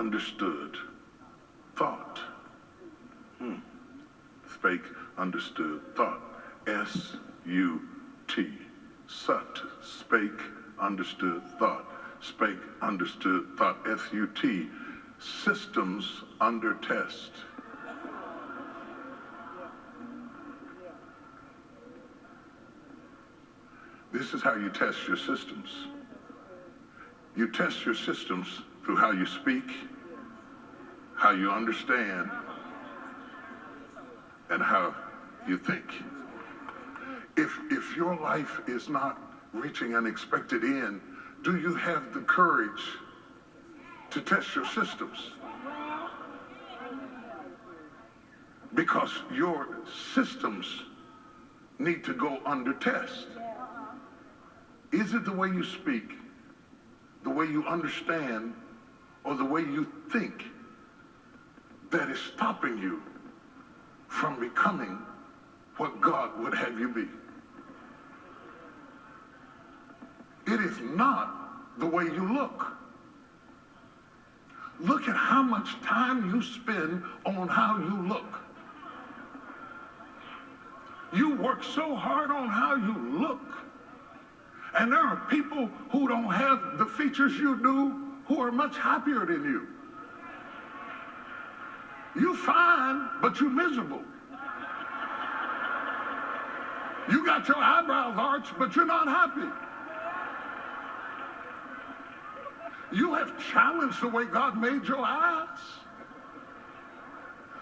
understood thought. Spake, understood thought. S.U.T. S.U.T. Spake, understood thought. Spake, understood thought. S.U.T. Systems under test. This is how you test your systems. You test your systems through how you speak, how you understand, and how you think. If your life is not reaching an expected end, do you have the courage to test your systems? Because your systems need to go under test. Is it the way you speak, the way you understand, or the way you think that is stopping you from becoming what God would have you be? It is not the way you look. Look at how much time you spend on how you look. You work so hard on how you look. And there are people who don't have the features you do who are much happier than you. You fine, but you're miserable. You got your eyebrows arched, but you're not happy. You have challenged the way God made your eyes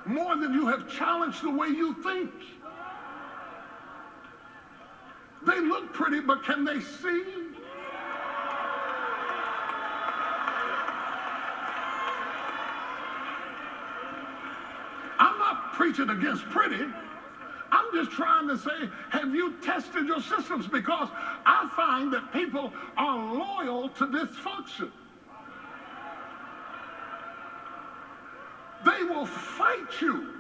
more than you have challenged the way you think. They look pretty, but can they see? I'm not preaching against pretty. I'm just trying to say, have you tested your systems? Because I find that people are loyal to dysfunction. They will fight you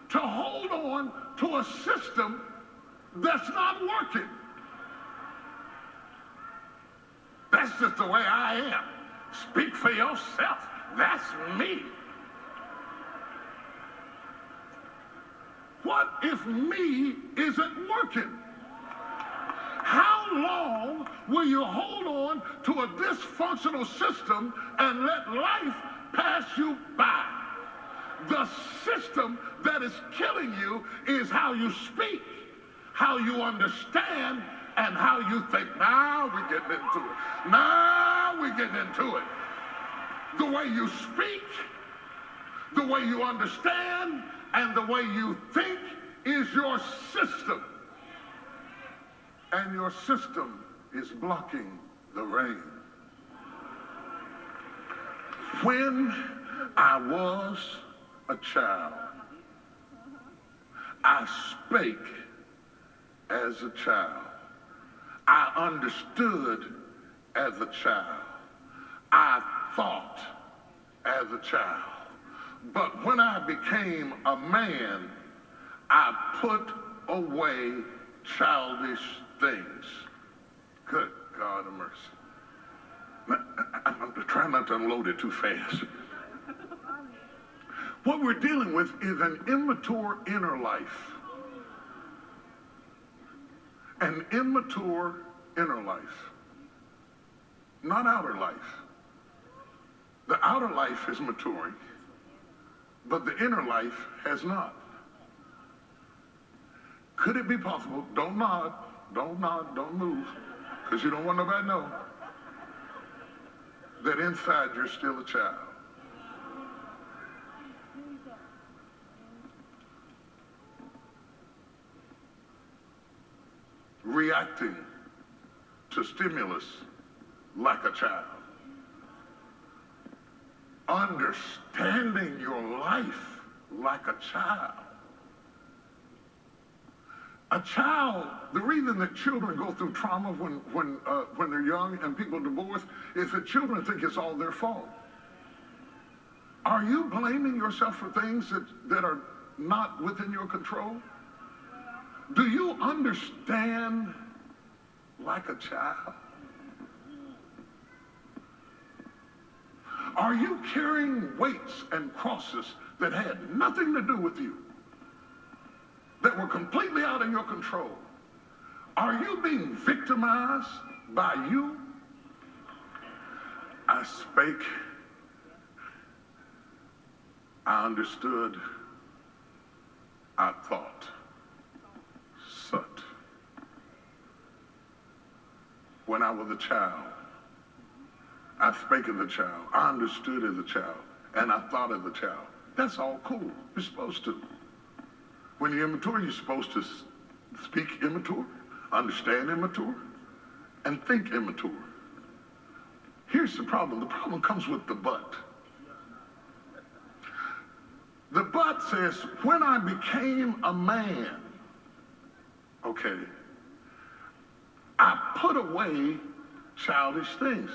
to hold on to a system that's not working. That's just the way I am. Speak for yourself. That's me. What if me isn't working? How long will you hold on to a dysfunctional system and let life pass you by? The system that is killing you is how you speak, how you understand, and how you think. Now we're getting into it. Now we're getting into it. The way you speak, the way you understand, and the way you think is your system. And your system is blocking the rain. When I was a child, I spake as a child. I understood as a child. I thought as a child. But when I became a man, I put away childish things. Good God of mercy. Now, I'm trying not to unload it too fast. What we're dealing with is an immature inner life. An immature inner life, not outer life. The outer life is maturing, but the inner life has not. Could it be possible? Don't nod, don't move, because you don't want nobody to know that inside you're still a child. Reacting to stimulus like a child. Understanding your life like a child. A child, the reason that children go through trauma when they're young and people divorce is that children think it's all their fault. Are you blaming yourself for things that are not within your control? Do you understand like a child? Are you carrying weights and crosses that had nothing to do with you, that were completely out of your control? Are you being victimized by you? I spake, I understood, I thought. S.U.T. When I was a child, I spake as a child, I understood as a child, and I thought as a child. That's all cool. You're supposed to. When you're immature, you're supposed to speak immature, understand immature, and think immature. Here's the problem. The problem comes with the but. The but says, when I became a man, okay, I put away childish things.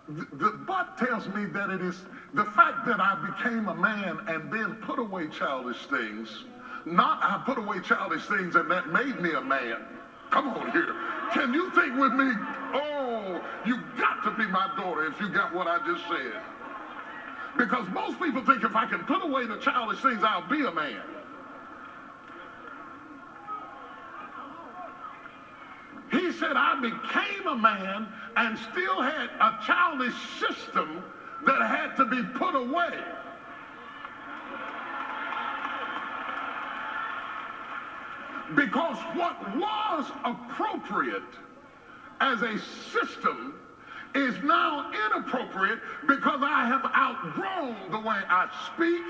The but tells me that it is the fact that I became a man and then put away childish things, not I put away childish things and that made me a man. Come on here. Can you think with me? Oh, you got to be my daughter if you got what I just said. Because most people think if I can put away the childish things, I'll be a man. He said, I became a man and still had a childish system that had to be put away. Because what was appropriate as a system is now inappropriate because I have outgrown the way I speak,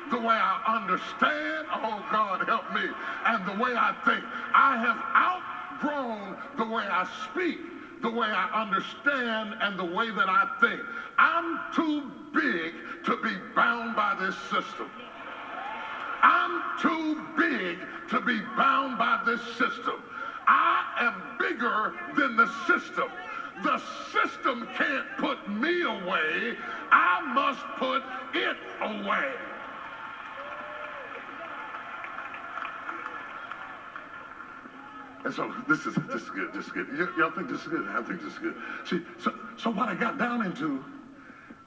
the way I understand, oh God help me, and the way I think. I have outgrown the way I speak, the way I understand, and the way that I think. I'm too big to be bound by this system. I'm too big to be bound by this system. I am bigger than the system. The system can't put me away. I must put it away. And so this is good. Y'all think this is good? I think this is good. See, so what I got down into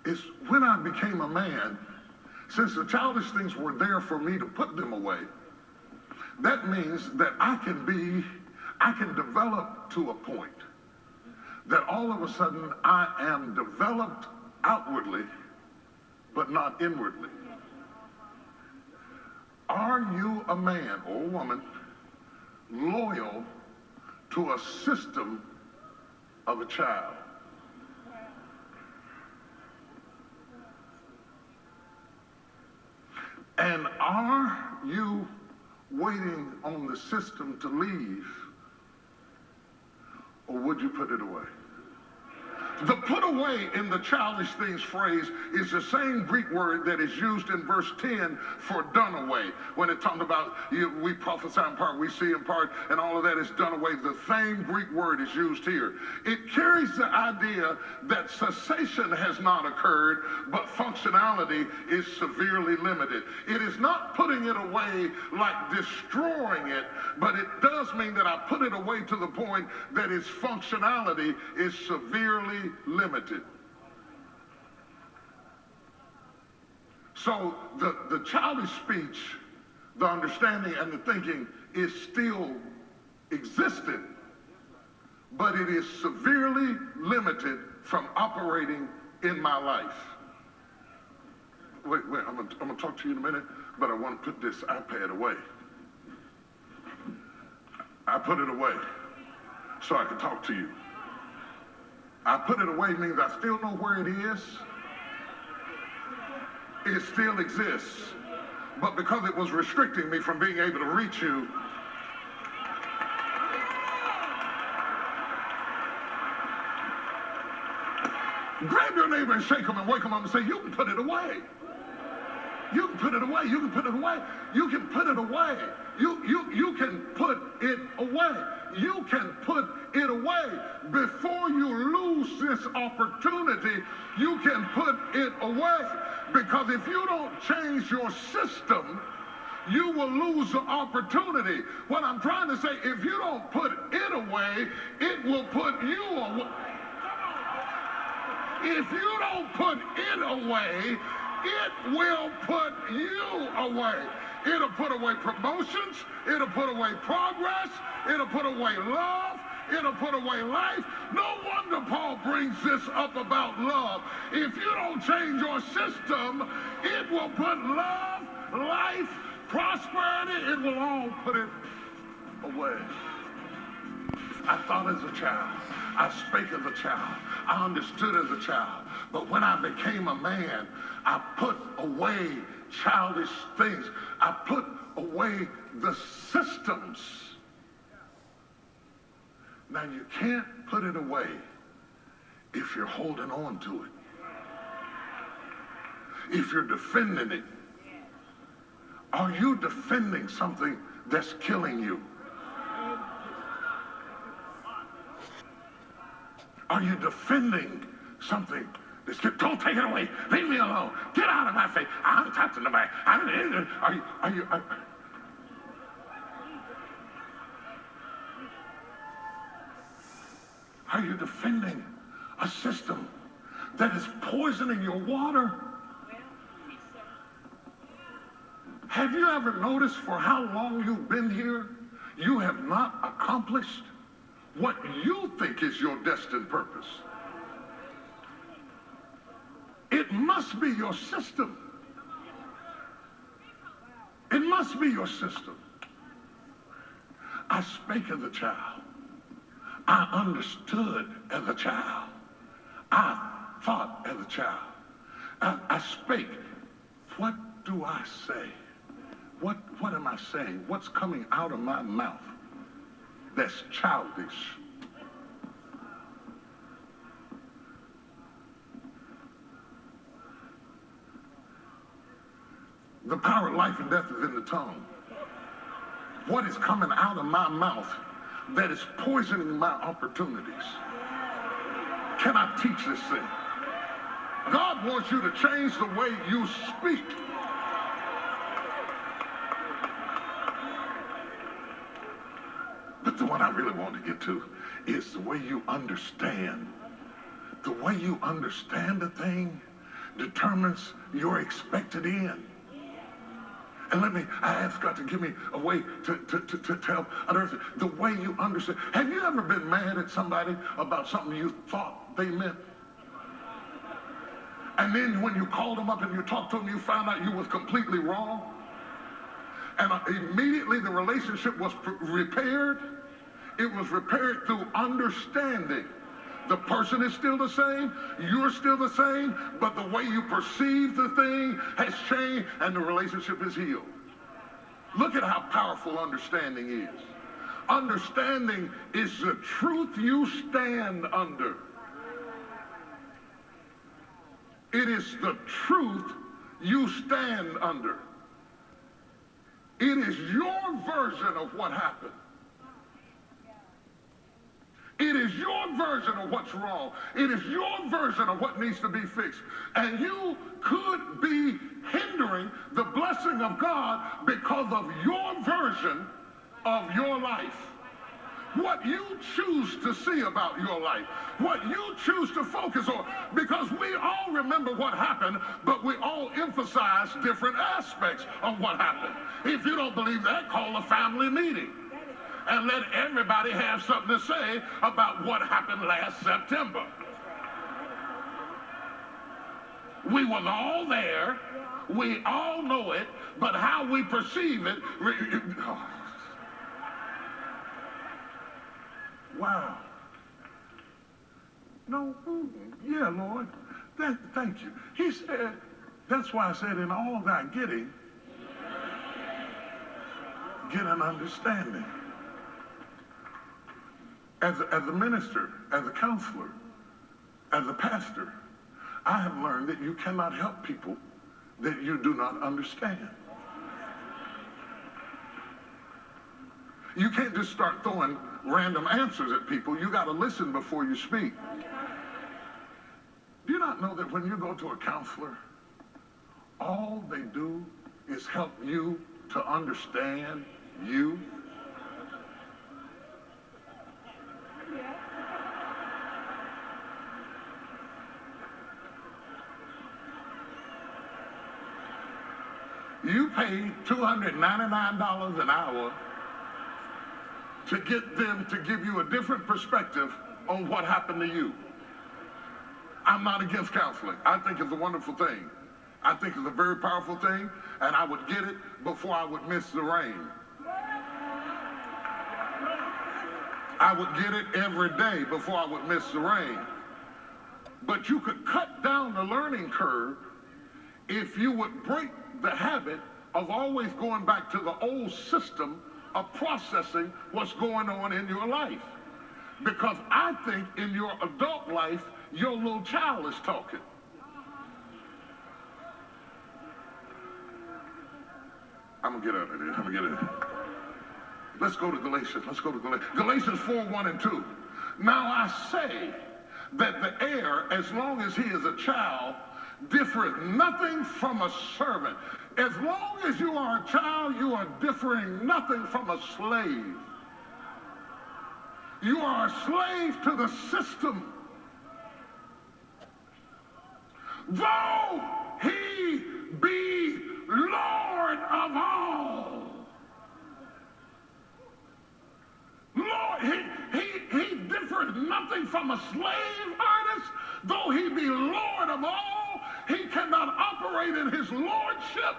is when I became a man, since the childish things were there for me to put them away, that means that I can develop to a point that all of a sudden I am developed outwardly, but not inwardly. Are you a man or a woman loyal to a system of a child? And are you waiting on the system to leave, or would you put it away? The put away in the childish things phrase is the same Greek word that is used in verse 10 for done away. When it talks about we prophesy in part, we see in part, and all of that is done away. The same Greek word is used here. It carries the idea that cessation has not occurred, but functionality is severely limited. It is not putting it away like destroying it, but it does mean that I put it away to the point that its functionality is severely limited. So the childish speech, the understanding and the thinking is still existent, but it is severely limited from operating in my life. Wait, I'm gonna talk to you in a minute, but I want to put this iPad away. I put it away so I can talk to you. I put it away means I still know where it is. It still exists. But because it was restricting me from being able to reach you, grab your neighbor and shake him and wake him up and say, you can put it away. You can put it away. You can put it away. You can put it away. You can put it away. You can put it away. Before you lose this opportunity, you can put it away. Because if you don't change your system, you will lose the opportunity. What I'm trying to say, if you don't put it away, it will put you away. If you don't put it away, it will put you away. It'll put away promotions. It'll put away progress. It'll put away love. It'll put away life. No wonder Paul brings this up about love. If you don't change your system, it will put love, life, prosperity, it will all put it away. I thought as a child. I spake as a child. I understood as a child. But when I became a man, I put away childish things. I put away the systems. Now, you can't put it away if you're holding on to it. If you're defending it. Are you defending something that's killing you? Are you defending something that's, don't take it away, leave me alone, get out of my face, I'm touching the back. Are you defending a system that is poisoning your water? Have you ever noticed for how long you've been here, you have not accomplished what you think is your destined purpose? It must be your system. It must be your system. I spake as a child. I understood as a child. I thought as a child. I spake. What do I say? What am I saying? What's coming out of my mouth that's childish? The power of life and death is in the tongue. What is coming out of my mouth that is poisoning my opportunities? Can I teach this thing? God wants you to change the way you speak. But the one I really want to get to is the way you understand. The way you understand a thing determines your expected end. And I ask God to give me a way to tell others the way you understand. Have you ever been mad at somebody about something you thought they meant? And then when you called them up and you talked to them, you found out you was completely wrong? And immediately the relationship was repaired. It was repaired through understanding. The person is still the same, you're still the same, but the way you perceive the thing has changed and the relationship is healed. Look at how powerful understanding is. Understanding is the truth you stand under. It is the truth you stand under. It is your version of what happened. It is your version of what's wrong. It is your version of what needs to be fixed. And you could be hindering the blessing of God because of your version of your life. What you choose to see about your life. What you choose to focus on. Because we all remember what happened, but we all emphasize different aspects of what happened. If you don't believe that, call a family meeting. And let everybody have something to say about what happened last September. We was all there. We all know it. But how we perceive it. Wow. No, yeah, Lord. Thank you. He said, that's why I said in all thy getting, get an understanding. As a minister, as a counselor, as a pastor, I have learned that you cannot help people that you do not understand. You can't just start throwing random answers at people. You got to listen before you speak. Do you not know that when you go to a counselor, all they do is help you to understand you? You pay $299 an hour to get them to give you a different perspective on what happened to you. I'm not against counseling. I think it's a wonderful thing. I think it's a very powerful thing, and I would get it before I would miss the rain. I would get it every day before I would miss the rain. But you could cut down the learning curve if you would break the habit of always going back to the old system of processing what's going on in your life. Because I think in your adult life, your little child is talking. I'm going to get out of there. Let's go to Galatians. Galatians 4:1-2. Now I say that the heir, as long as he is a child, differeth nothing from a servant. As long as you are a child, you are differing nothing from a slave. You are a slave to the system. Though he be Lord of all. Lord, he differs nothing from a slave, artist. Though he be Lord of all, he cannot operate in his lordship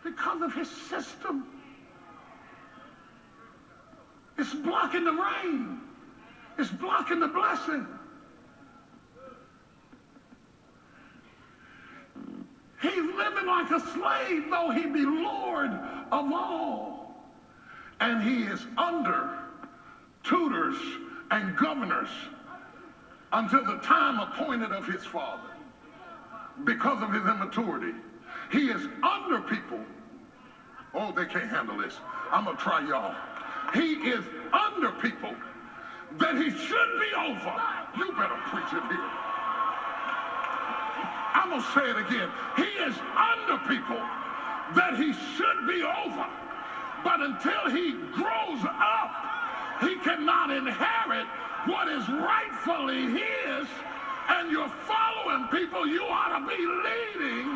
because of his system. It's blocking the rain. It's blocking the blessing. He's living like a slave, though he be Lord of all. And he is under tutors and governors until the time appointed of his father. Because of his immaturity, he is under people. Oh, they can't handle this. I'm going to try y'all. He is under people that he should be over. You better preach it here. I'm going to say it again. He is under people that he should be over. But until he grows up, he cannot inherit what is rightfully his. And you're following people you ought to be leading.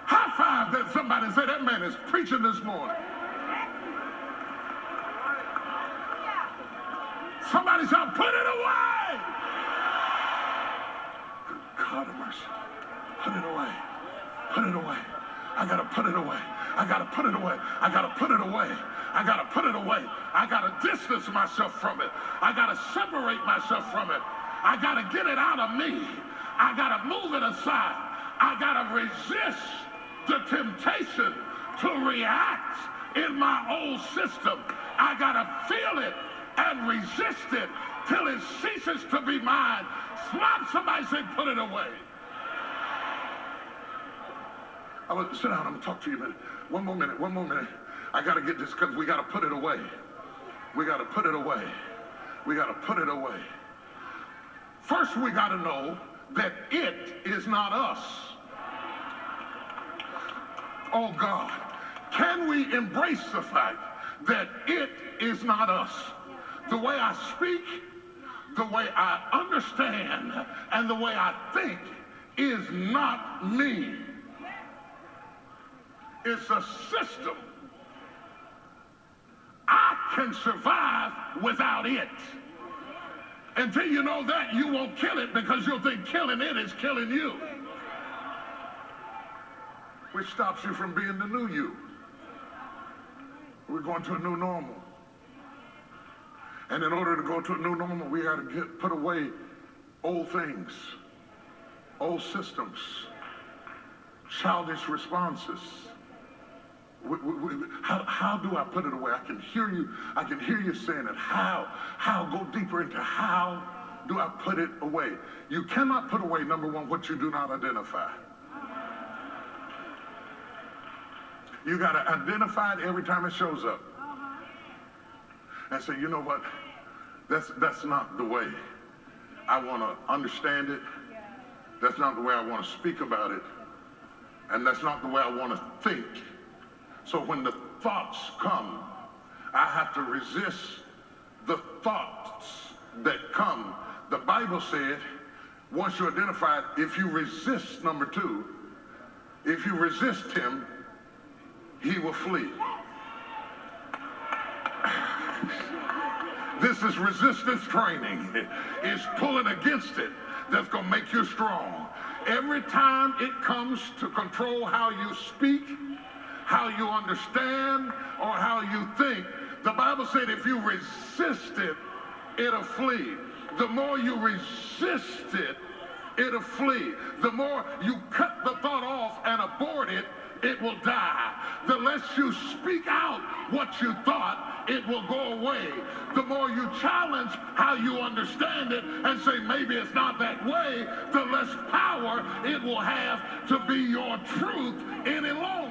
High five that somebody say that man is preaching this morning. Somebody shout, put it away. God of mercy. Put it away. Put it away. I got to put it away. I got to put it away. I got to put it away. I got to put it away. I got to distance myself from it. I got to separate myself from it. I got to get it out of me. I got to move it aside. I got to resist the temptation to react in my old system. I got to feel it and resist it till it ceases to be mine. Slap somebody, say, put it away. Sit down, I'm going to talk to you a minute. One more minute. I got to get this because we got to put it away. We got to put it away. We got to put it away. First, we got to know that it is not us. Oh, God. Can we embrace the fact that it is not us? The way I speak, the way I understand, and the way I think is not me. It's a system. I can survive without it. Until you know that, you won't kill it because you'll think killing it is killing you. Which stops you from being the new you. We're going to a new normal. And in order to go to a new normal, we got to put away old things, old systems, childish responses. How do I put it away? I can hear you saying it. How? Go deeper into how do I put it away? You cannot put away, number one, what you do not identify. You got to identify it every time it shows up. And say, you know what? That's not the way I want to understand it. That's not the way I want to speak about it. And that's not the way I want to think. So when the thoughts come, I have to resist the thoughts that come, the Bible said, once you identify it, if you resist, number two, if you resist him, he will flee. This is resistance training. It's pulling against it that's going to make you strong. Every time it comes to control how you speak, how you understand, or how you think, the Bible said if you resist it, it'll flee. The more you resist it, it'll flee. The more you cut the thought off and abort it, it will die. The less you speak out what you thought, it will go away. The more you challenge how you understand it and say maybe it's not that way, the less power it will have to be your truth any longer.